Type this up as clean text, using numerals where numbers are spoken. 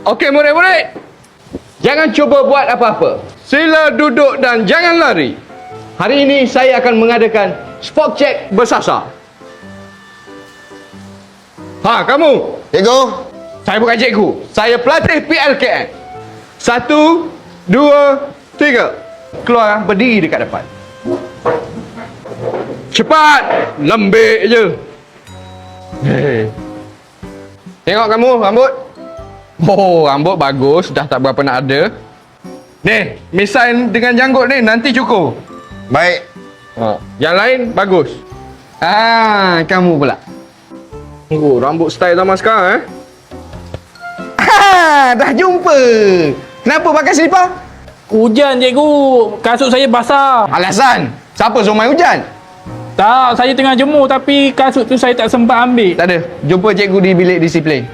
Okey murid-murid, jangan cuba buat apa-apa. Sila duduk dan jangan lari. Hari ini saya akan mengadakan spot check bersasar. Ha, kamu. Cikgu. Saya bukan cikgu. Saya pelatih PLKN. 1, 2, 3. Keluar, berdiri dekat depan. Cepat. Lembik je. Hey. Tengok kamu, rambut. Oh, rambut bagus. Dah tak berapa nak ada. Ni, misai dengan janggut ni nanti cukur. Baik. Yang lain, bagus. Kamu pula. Oh, rambut style zaman sekarang dah jumpa. Kenapa pakai selipar? Hujan cikgu, kasut saya basah. Alasan. Siapa suruh main hujan? Tak, saya tengah jemur tapi kasut tu saya tak sempat ambil. Tak ada. Jumpa cikgu di bilik disiplin.